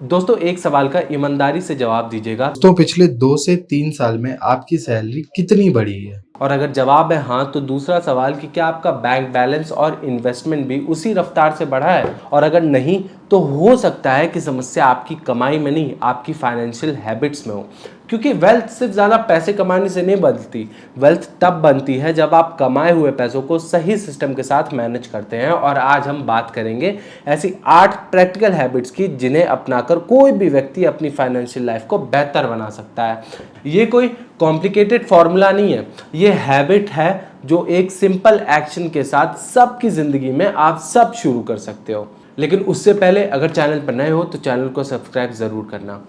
दोस्तों एक सवाल का ईमानदारी से जवाब दीजिएगा। तो पिछले 2 से 3 साल में आपकी सैलरी कितनी बढ़ी है? और अगर जवाब है हाँ, तो दूसरा सवाल कि क्या आपका बैंक बैलेंस और इन्वेस्टमेंट भी उसी रफ्तार से बढ़ा है? और अगर नहीं, तो हो सकता है कि समस्या आपकी कमाई में नहीं, आपकी फाइनेंशियल हैबिट्स में हो। क्योंकि वेल्थ सिर्फ ज़्यादा पैसे कमाने से नहीं बनती। वेल्थ तब बनती है जब आप कमाए हुए पैसों को सही सिस्टम के साथ मैनेज करते हैं। और आज हम बात करेंगे ऐसी 8 प्रैक्टिकल हैबिट्स की जिन्हें अपनाकर कोई भी व्यक्ति अपनी फाइनेंशियल लाइफ को बेहतर बना सकता है। ये कोई कॉम्प्लिकेटेड फॉर्मूला नहीं है, ये हैबिट है जो एक सिंपल एक्शन के साथ सबकी ज़िंदगी में आप सब शुरू कर सकते हो। लेकिन उससे पहले अगर चैनल पर नए हो तो चैनल को सब्सक्राइब ज़रूर करना।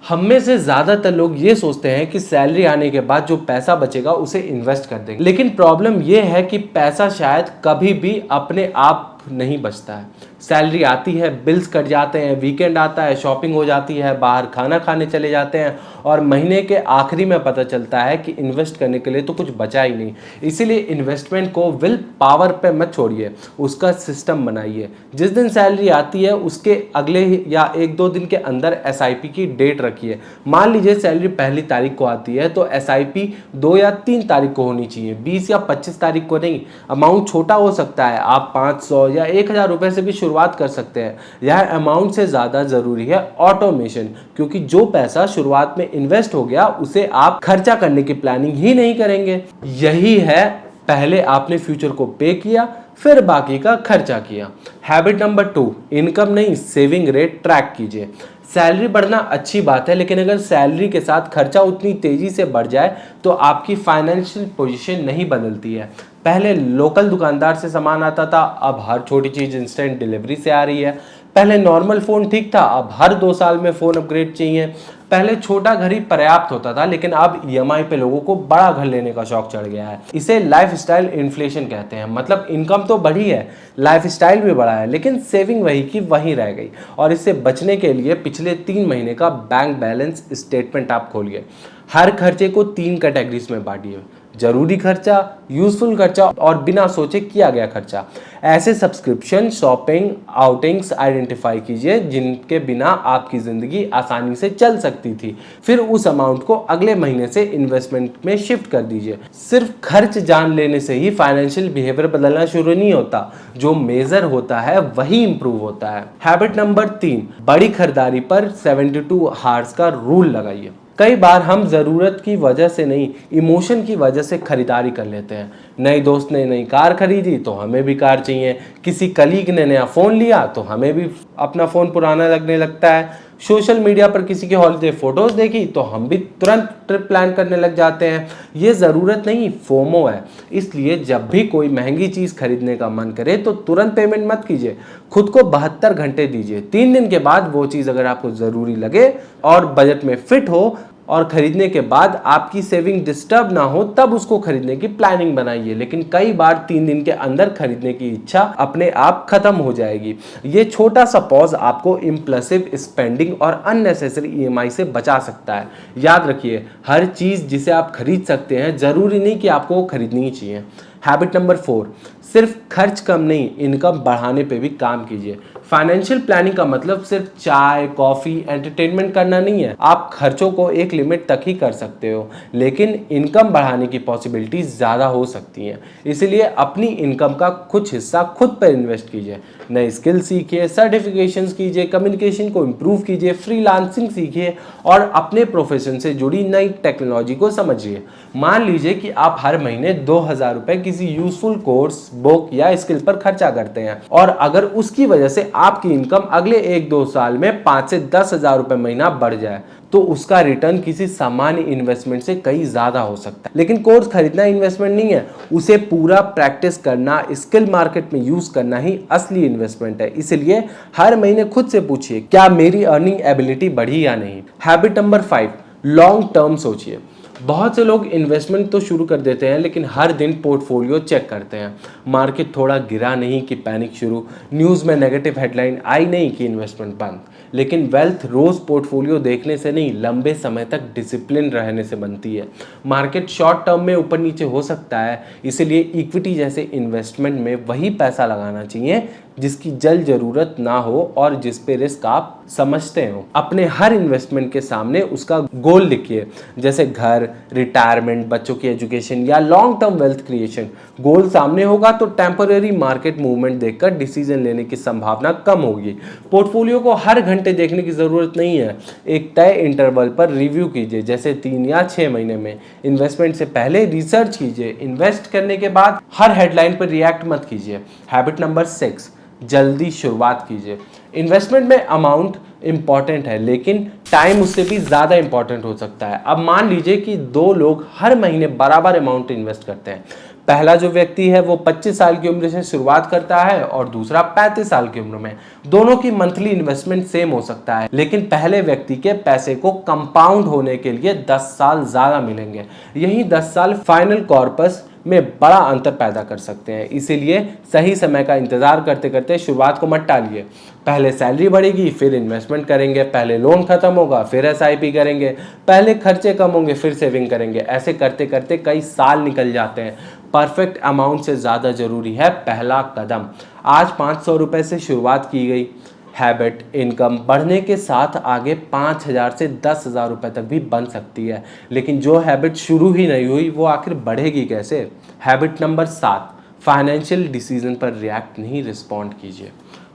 हम में से ज़्यादातर लोग ये सोचते हैं कि सैलरी आने के बाद जो पैसा बचेगा उसे इन्वेस्ट कर देंगे। लेकिन प्रॉब्लम ये है कि पैसा शायद कभी भी अपने आप नहीं बचता है। सैलरी आती है, बिल्स कट जाते हैं, वीकेंड आता है, शॉपिंग हो जाती है, बाहर खाना खाने चले जाते हैं और महीने के आखिरी में पता चलता है कि इन्वेस्ट करने के लिए तो कुछ बचा ही नहीं। इसीलिए इन्वेस्टमेंट को विल पावर पे मत छोड़िए, उसका सिस्टम बनाइए। जिस दिन सैलरी आती है उसके अगले या 1-2 दिन के अंदर एसआईपी की डेट रखिए। मान लीजिए सैलरी 1 तारीख को आती है तो एसआईपी 2 या 3 तारीख को होनी चाहिए, 20 या 25 तारीख को नहीं। अमाउंट छोटा हो सकता है, आप 500 या 1000 रुपए से भी शुरुआत कर सकते हैं। यह अमाउंट से ज़्यादा ज़रूरी है ऑटोमेशन, क्योंकि जो पैसा शुरुआत में इन्वेस्ट हो गया उसे आप खर्चा करने की प्लानिंग ही नहीं करेंगे। यही है, पहले आपने फ्यूचर को पे किया फिर बाकी का खर्चा किया। हैबिट नंबर 2, इनकम नहीं सेविंग रेट ट्रैक कीजिए। सैलरी बढ़ना अच्छी बात है, लेकिन अगर सैलरी के साथ खर्चा उतनी तेजी से बढ़ जाए तो आपकी फाइनेंशियल पोजीशन नहीं बदलती है। पहले लोकल दुकानदार से सामान आता था, अब हर छोटी चीज़ इंस्टेंट डिलीवरी से आ रही है। पहले नॉर्मल फ़ोन ठीक था, अब हर 2 साल में फ़ोन अपग्रेड चाहिए। पहले छोटा घर ही पर्याप्त होता था, लेकिन अब ईएमआई पे लोगों को बड़ा घर लेने का शौक चढ़ गया है। इसे लाइफस्टाइल इन्फ्लेशन कहते हैं। मतलब इनकम तो बढ़ी है, लाइफस्टाइल भी बढ़ा है, लेकिन सेविंग वही की वही रह गई। और इससे बचने के लिए पिछले 3 महीने का बैंक बैलेंस स्टेटमेंट आप खोलिए। हर खर्चे को 3 कैटेगरीज में बांटिए: जरूरी खर्चा, यूजफुल खर्चा और बिना सोचे किया गया खर्चा। ऐसे सब्सक्रिप्शन, शॉपिंग, आउटिंग्स आइडेंटिफाई कीजिए जिनके बिना आपकी ज़िंदगी आसानी से चल सकती थी। फिर उस अमाउंट को अगले महीने से इन्वेस्टमेंट में शिफ्ट कर दीजिए। सिर्फ खर्च जान लेने से ही फाइनेंशियल बिहेवियर बदलना शुरू नहीं होता, जो मेजर होता है वही इंप्रूव होता है। हैबिट नंबर 3, बड़ी खरीदारी पर 72 आवर्स का रूल लगाइए। कई बार हम ज़रूरत की वजह से नहीं, इमोशन की वजह से खरीदारी कर लेते हैं। नए दोस्त ने नई कार खरीदी तो हमें भी कार चाहिए, किसी कलीग ने नया फ़ोन लिया तो हमें भी अपना फ़ोन पुराना लगने लगता है। सोशल मीडिया पर किसी की हॉलिडे फ़ोटोज़ देखी तो हम भी तुरंत ट्रिप प्लान करने लग जाते हैं। ये ज़रूरत नहीं, फोमो है। इसलिए जब भी कोई महंगी चीज़ खरीदने का मन करे तो तुरंत पेमेंट मत कीजिए, खुद को 72 घंटे दीजिए। 3 दिन के बाद वो चीज़ अगर आपको ज़रूरी लगे और बजट में फिट हो और खरीदने के बाद आपकी सेविंग डिस्टर्ब ना हो, तब उसको खरीदने की प्लानिंग बनाइए। लेकिन कई बार 3 दिन के अंदर खरीदने की इच्छा अपने आप खत्म हो जाएगी। ये छोटा सा पॉज आपको इम्पल्सिव स्पेंडिंग और अननेसेसरी ईएमआई से बचा सकता है। याद रखिए, हर चीज़ जिसे आप खरीद सकते हैं ज़रूरी नहीं कि आपको वो खरीदनी ही चाहिए। हैबिट नंबर 4, सिर्फ खर्च कम नहीं, इनकम बढ़ाने पे भी काम कीजिए। फाइनेंशियल प्लानिंग का मतलब सिर्फ चाय, कॉफ़ी, एंटरटेनमेंट करना नहीं है। आप खर्चों को एक लिमिट तक ही कर सकते हो, लेकिन इनकम बढ़ाने की पॉसिबिलिटीज ज़्यादा हो सकती हैं। इसलिए अपनी इनकम का कुछ हिस्सा खुद पर इन्वेस्ट कीजिए। नई स्किल सीखिए, सर्टिफिकेशंस कीजिए, कम्युनिकेशन को इम्प्रूव कीजिए, फ्रीलांसिंग सीखिए और अपने प्रोफेशन से जुड़ी नई टेक्नोलॉजी को समझिए। मान लीजिए कि आप हर महीने 2000 रुपये किसी यूजफुल कोर्स, बुक या स्किल पर खर्चा करते हैं और अगर उसकी वजह से आपकी इनकम अगले 1-2 साल में 5 से 10 हजार रुपये महीना बढ़ जाए तो उसका रिटर्न किसी सामान्य इन्वेस्टमेंट से कहीं ज़्यादा हो सकता है। लेकिन कोर्स खरीदना इन्वेस्टमेंट नहीं है, उसे पूरा प्रैक्टिस करना, स्किल मार्केट में यूज़ करना ही असली इन्वेस्टमेंट है। इसलिए हर महीने खुद से पूछिए, क्या मेरी अर्निंग एबिलिटी बढ़ी या नहीं। हैबिट नंबर 5, लॉन्ग टर्म सोचिए। बहुत से लोग इन्वेस्टमेंट तो शुरू कर देते हैं, लेकिन हर दिन पोर्टफोलियो चेक करते हैं। मार्केट थोड़ा गिरा नहीं कि पैनिक शुरू, न्यूज़ में नेगेटिव हेडलाइन आई नहीं कि इन्वेस्टमेंट बंद। लेकिन वेल्थ रोज़ पोर्टफोलियो देखने से नहीं, लंबे समय तक डिसिप्लिन रहने से बनती है। मार्केट शॉर्ट टर्म में ऊपर नीचे हो सकता है, इसीलिए इक्विटी जैसे इन्वेस्टमेंट में वही पैसा लगाना चाहिए जिसकी जल्द जरूरत ना हो और जिस पे रिस्क आप समझते हो। अपने हर इन्वेस्टमेंट के सामने उसका गोल लिखिए, जैसे घर, रिटायरमेंट, बच्चों की एजुकेशन या लॉन्ग टर्म वेल्थ क्रिएशन। गोल सामने होगा तो टेम्पररी मार्केट मूवमेंट देखकर डिसीजन लेने की संभावना कम होगी। पोर्टफोलियो को हर घंटे देखने की जरूरत नहीं है, एक तय इंटरवल पर रिव्यू कीजिए, जैसे 3 या 6 महीने में। इन्वेस्टमेंट से पहले रिसर्च कीजिए, इन्वेस्ट करने के बाद हर हेडलाइन पर रिएक्ट मत कीजिए। हैबिट नंबर 6, जल्दी शुरुआत कीजिए। इन्वेस्टमेंट में अमाउंट इंपॉर्टेंट है, लेकिन टाइम उससे भी ज़्यादा इंपॉर्टेंट हो सकता है। अब मान लीजिए कि 2 लोग हर महीने बराबर अमाउंट इन्वेस्ट करते हैं। पहला जो व्यक्ति है वो 25 साल की उम्र से शुरुआत करता है और दूसरा 35 साल की उम्र में। दोनों की मंथली इन्वेस्टमेंट सेम हो सकता है, लेकिन पहले व्यक्ति के पैसे को कंपाउंड होने के लिए 10 साल ज़्यादा मिलेंगे। यही 10 साल फाइनल कॉर्पस में बड़ा अंतर पैदा कर सकते हैं। इसीलिए सही समय का इंतजार करते करते शुरुआत को मत टालिए। पहले सैलरी बढ़ेगी फिर इन्वेस्टमेंट करेंगे, पहले लोन खत्म होगा फिर एसआईपी करेंगे, पहले खर्चे कम होंगे फिर सेविंग करेंगे। ऐसे करते करते कई साल निकल जाते हैं। परफेक्ट अमाउंट से ज़्यादा जरूरी है पहला कदम। आज 500 रुपये से शुरुआत की गई हैबिट इनकम बढ़ने के साथ आगे 5,000 से 10,000 रुपये तक भी बन सकती है। लेकिन जो हैबिट शुरू ही नहीं हुई वो आखिर बढ़ेगी कैसे? हैबिट नंबर 7, फाइनेंशियल डिसीजन पर रिएक्ट नहीं, रिस्पॉन्ड कीजिए।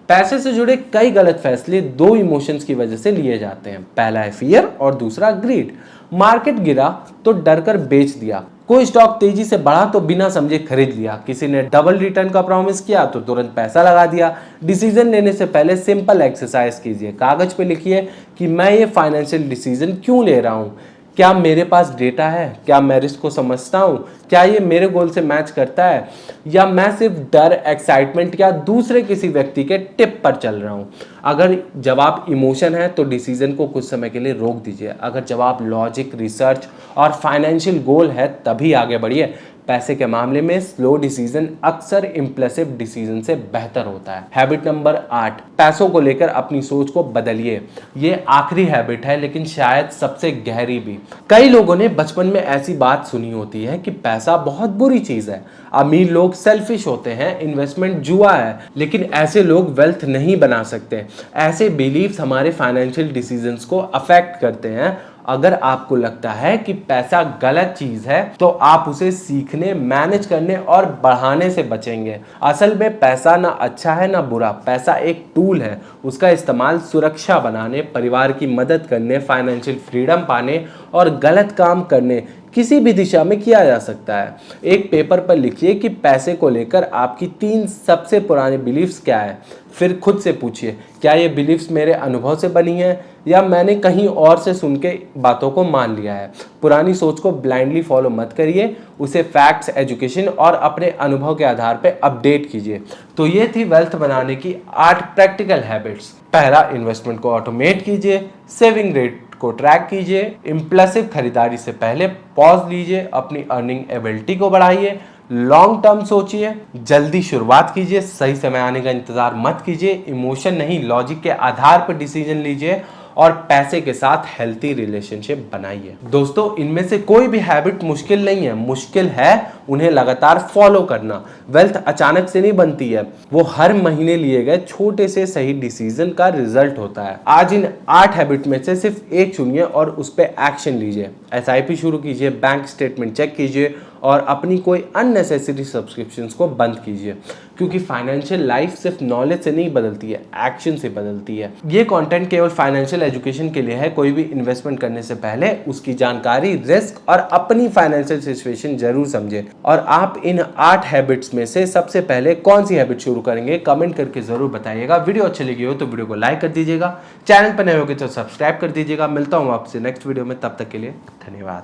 पैसे से जुड़े कई गलत फैसले 2 इमोशंस की वजह से लिए जाते हैं। पहला है फियर और दूसरा ग्रीड। मार्केट गिरा तो डर कर बेच दिया, कोई स्टॉक तेजी से बढ़ा तो बिना समझे खरीद लिया, किसी ने डबल रिटर्न का प्रॉमिस किया तो तुरंत पैसा लगा दिया। डिसीजन लेने से पहले सिंपल एक्सरसाइज कीजिए, कागज पे लिखिए कि मैं ये फाइनेंशियल डिसीजन क्यों ले रहा हूँ। क्या मेरे पास डेटा है? क्या मैं रिस्क को समझता हूँ? क्या ये मेरे गोल से मैच करता है? या मैं सिर्फ डर, एक्साइटमेंट या दूसरे किसी व्यक्ति के टिप पर चल रहा हूँ? अगर जवाब इमोशन है तो डिसीजन को कुछ समय के लिए रोक दीजिए। अगर जवाब लॉजिक, रिसर्च और फाइनेंशियल गोल है तभी आगे बढ़िए। पैसे के मामले में स्लो डिसीजन अक्सर इम्पल्सिव डिसीजन से बेहतर होता है। हैबिट नंबर 8, पैसों को लेकर अपनी सोच को बदलिए। ये आखिरी हैबिट है लेकिन शायद सबसे गहरी भी। कई लोगों ने बचपन में ऐसी बात सुनी होती है कि पैसा बहुत बुरी चीज है, अमीर लोग सेल्फिश होते हैं, इन्वेस्टमेंट जुआ है, लेकिन ऐसे लोग वेल्थ नहीं बना सकते। ऐसे बिलीव्स हमारे फाइनेंशियल डिसीजंस को अफेक्ट करते हैं। अगर आपको लगता है कि पैसा गलत चीज है तो आप उसे सीखने, मैनेज करने और बढ़ाने से बचेंगे। असल में पैसा ना अच्छा है ना बुरा, पैसा एक टूल है। उसका इस्तेमाल सुरक्षा बनाने, परिवार की मदद करने, फाइनेंशियल फ्रीडम पाने और गलत काम करने किसी भी दिशा में किया जा सकता है। एक पेपर पर लिखिए कि पैसे को लेकर आपकी 3 सबसे पुरानी बिलीफ्स क्या है। फिर खुद से पूछिए, क्या ये बिलीफ्स मेरे अनुभव से बनी है या मैंने कहीं और से सुन के बातों को मान लिया है। पुरानी सोच को ब्लाइंडली फॉलो मत करिए, उसे फैक्ट्स, एजुकेशन और अपने अनुभव के आधार पर अपडेट कीजिए। तो ये थी वेल्थ बनाने की 8 प्रैक्टिकल हैबिट्स। पहला, इन्वेस्टमेंट को ऑटोमेट कीजिए, सेविंग रेट को ट्रैक कीजिए, इम्पल्सिव खरीदारी से पहले पॉज लीजिए, अपनी अर्निंग एबिलिटी को बढ़ाइए, लॉन्ग टर्म सोचिए, जल्दी शुरुआत कीजिए, सही समय आने का इंतजार मत कीजिए, इमोशन नहीं लॉजिक के आधार पर डिसीजन लीजिए और पैसे के साथ हेल्थी रिलेशनशिप बनाइए। दोस्तों, इनमें से कोई भी हैबिट मुश्किल नहीं है, मुश्किल है उन्हें लगातार फॉलो करना। वेल्थ अचानक से नहीं बनती है, वो हर महीने लिए गए छोटे से सही डिसीजन का रिजल्ट होता है। आज इन 8 हैबिट में से सिर्फ एक चुनिए और उस पर एक्शन लीजिए। एसआईपी शुरू कीजिए, बैंक स्टेटमेंट चेक कीजिए और अपनी कोई अननेसेसरी सब्सक्रिप्शंस को बंद कीजिए, क्योंकि फाइनेंशियल लाइफ सिर्फ नॉलेज से नहीं बदलती है, एक्शन से बदलती है। ये कंटेंट केवल फाइनेंशियल एजुकेशन के लिए है। कोई भी इन्वेस्टमेंट करने से पहले उसकी जानकारी, रिस्क और अपनी फाइनेंशियल सिचुएशन जरूर समझे। और आप इन 8 हैबिट्स में से सबसे पहले कौन सी हैबिट शुरू करेंगे, कमेंट करके जरूर बताइएगा। वीडियो अच्छी लगी हो तो वीडियो को लाइक कर दीजिएगा, चैनल पर नए होगे तो सब्सक्राइब कर दीजिएगा। मिलता हूँ आपसे नेक्स्ट वीडियो में, तब तक के लिए धन्यवाद।